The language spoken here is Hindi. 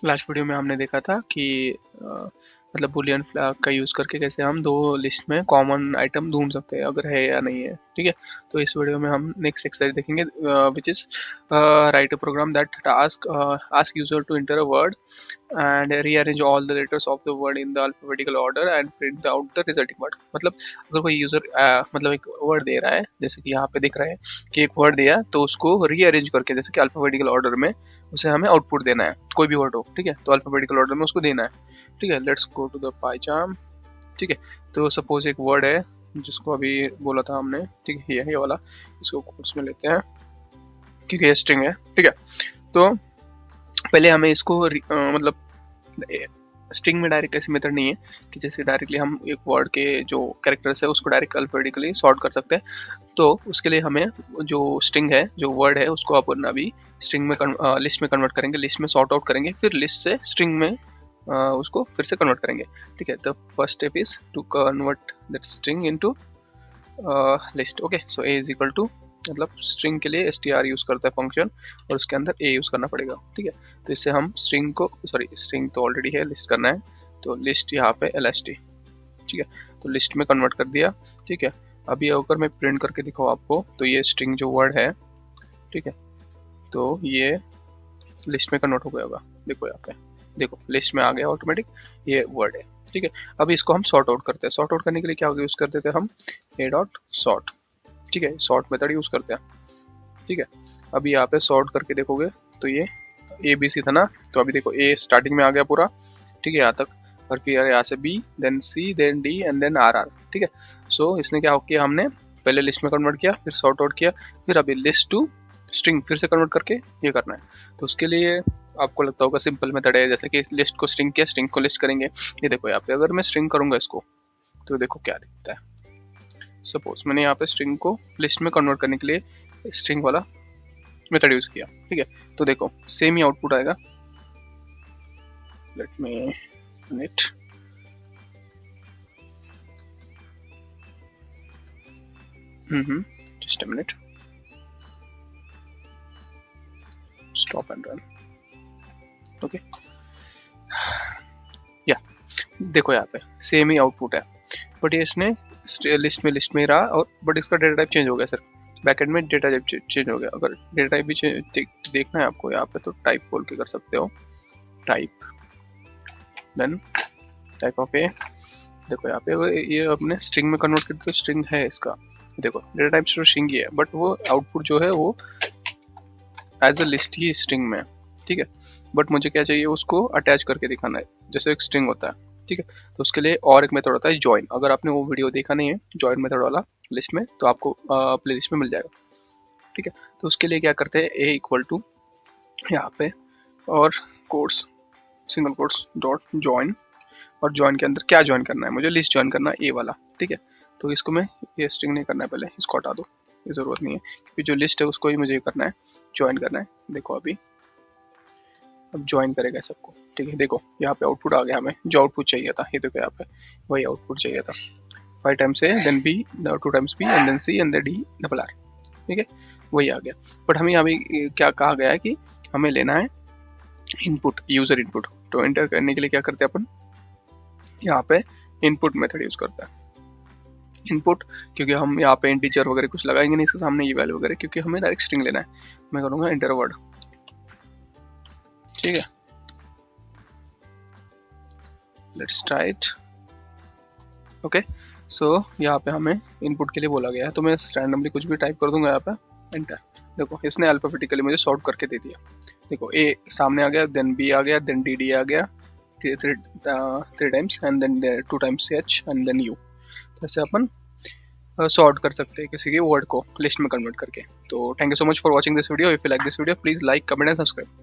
लास्ट वीडियो में हमने देखा था कि मतलब बुलियन फ्लैग का यूज़ करके कैसे हम दो लिस्ट में कॉमन आइटम ढूंढ सकते हैं अगर है या नहीं है, ठीक है। तो इस वीडियो में हम नेक्स्ट एक्सरसाइज देखेंगे which is write a program that ask user to enter a word and rearrange all the letters of the word in the alphabetical order and print out the resulting word। मतलब अगर कोई यूजर मतलब एक वर्ड दे रहा है, जैसे कि यहाँ पे दिख रहा है कि एक वर्ड दिया, तो उसको रीअरेंज करके जैसे कि अल्फाबेटिकल ऑर्डर में उसे हमें आउटपुट देना है, कोई भी वर्ड हो, ठीक है। तो अल्फाबेटिकल ऑर्डर में उसको देना है, ठीक है। लेट्स गो टू द पाइजाम, ठीक है। तो सपोज एक वर्ड है जिसको अभी बोला था हमने, ठीक है, ये वाला, इसको कोट्स में लेते हैं क्योंकि ये स्ट्रिंग है, ठीक है। तो पहले हमें इसको मतलब स्ट्रिंग में डायरेक्ट ऐसी मेथड नहीं है कि जैसे डायरेक्टली हम एक वर्ड के जो कैरेक्टर्स है उसको डायरेक्ट अल्फाबेटिकली सॉर्ट कर सकते हैं। तो उसके लिए हमें जो स्ट्रिंग है, जो वर्ड है, उसको अपन अभी स्ट्रिंग में लिस्ट में कन्वर्ट करेंगे, लिस्ट में सॉर्ट आउट करेंगे, फिर लिस्ट से स्ट्रिंग में उसको फिर से कन्वर्ट करेंगे, ठीक है। The first step is to convert that string into list. Okay, so a is equal to, मतलब स्ट्रिंग के लिए str यूज करता है फंक्शन और उसके अंदर a यूज करना पड़ेगा, ठीक है। तो इससे हम स्ट्रिंग को, सॉरी स्ट्रिंग तो ऑलरेडी है, लिस्ट करना है, तो लिस्ट यहाँ पे lst, ठीक है। तो लिस्ट में कन्वर्ट कर दिया, ठीक है। अभी अगर मैं प्रिंट करके दिखाऊँ आपको, तो ये स्ट्रिंग जो वर्ड है, ठीक है, तो ये लिस्ट में कन्वर्ट हो गया होगा, देखो यहाँ पे, देखो लिस्ट में आ गया ऑटोमेटिक, ये वर्ड है, ठीक है। अभी इसको हम सॉर्ट आउट करते हैं। सॉर्ट आउट करने के लिए क्या यूज करते थे हम, a डॉट सॉर्ट, ठीक है, सॉर्ट मेथड यूज करते हैं, ठीक है। अभी यहाँ पे सॉर्ट करके देखोगे तो ये ए बी सी था ना, तो अभी देखो ए स्टार्टिंग में आ गया पूरा, ठीक है, यहाँ तक, और फिर यहाँ से b, then c, then d and then r r, ठीक है। सो इसने क्या किया, हमने पहले लिस्ट में कन्वर्ट किया, फिर सॉर्ट आउट किया, फिर अभी लिस्ट टू स्ट्रिंग फिर से कन्वर्ट करके ये करना है। तो उसके लिए आपको लगता होगा सिंपल मेथड है, जैसे कि लिस्ट को स्ट्रिंग किया, स्ट्रिंग को लिस्ट करेंगे। ये देखो यहाँ पे अगर मैं स्ट्रिंग करूंगा इसको, तो देखो क्या दिखता है। सपोज मैंने यहाँ पे स्ट्रिंग को लिस्ट में कन्वर्ट करने के लिए स्ट्रिंग वाला मेथड यूज किया, ठीक है। तो देखो सेम ही आउटपुट आएगा। Let me it, just a minute, stop and run, okay. या देखो यहाँ पे सेम ही आउटपुट है, बट ये इसने लिस्ट में रहा, और बट इसका डेटा टाइप चेंज हो गया सर, बैकएंड में डेटा टाइप चेंज हो गया। अगर डेटा टाइप भी देखना है आपको यहाँ पे, तो टाइप बोल के कर सकते हो, टाइप, देन टाइप ऑफ ए। देखो यहाँ पे ये अपने स्ट्रिंग में कन्वर्ट कर, तो स्ट्रिंग है इसका, देखो डेटा टाइप स्ट्रिंग ही है, बट वो आउटपुट जो है वो एज अ लिस्ट ही स्ट्रिंग में, ठीक है। बट मुझे क्या चाहिए, उसको अटैच करके दिखाना है जैसे एक स्ट्रिंग होता है, ठीक है। तो उसके लिए और एक मेथड होता है जॉइन। अगर आपने वो वीडियो देखा नहीं है जॉइन मेथड वाला लिस्ट में, तो आपको प्ले लिस्ट में मिल जाएगा, ठीक है। तो उसके लिए क्या करते हैं, ए इक्वल टू यहाँ पे और quotes, single quotes dot join, और जॉइन के अंदर क्या जॉइन करना है, मुझे लिस्ट जॉइन करना है ए वाला, ठीक है। तो इसको मैं ये स्ट्रिंग नहीं करना है, पहले इसको हटा दो, ये जरूरत नहीं है, क्योंकि जो लिस्ट है उसको ही मुझे करना है, ज्वाइन करना है। देखो अभी अब ज्वाइन करेगा सबको, ठीक है। देखो यहाँ पे आउटपुट आ गया, हमें जो आउटपुट चाहिए था, ये देखो यहाँ पे वही आउटपुट चाहिए था, 5 times a, then b, 2 times b, and then c, and then d double r, ठीक है, वही आ गया। बट हमें अभी क्या कहा गया है कि हमें लेना है इनपुट, यूजर इनपुट। तो एंटर करने के लिए क्या करते हैं अपन, यहाँ पे इनपुट मेथड यूज करते हैं, इनपुट, क्योंकि हम यहाँ पे इंटीजर वगैरह कुछ लगाएंगे नहीं इसके सामने, ये वैल्यू वगैरह, क्योंकि हमें डायरेक्ट स्ट्रिंग लेना है। मैं करूँगा एंटर वर्ड, ठीक है, लेट्स ट्राई इट, ओके। सो यहाँ पे हमें इनपुट के लिए बोला गया है, तो मैं रैंडमली कुछ भी टाइप कर दूंगा यहाँ पे, एंटर। देखो इसने अल्फाबेटिकली मुझे सॉर्ट करके दे दिया, देखो ए सामने आ गया, देन बी आ गया, देन डी आ गया, 3 times, and then 2 times h, and then u. जैसे अपन सॉर्ट कर सकते हैं किसी के वर्ड को लिस्ट में कन्वर्ट करके। तो thank you so much for watching this video. If you like this video please like, comment and subscribe.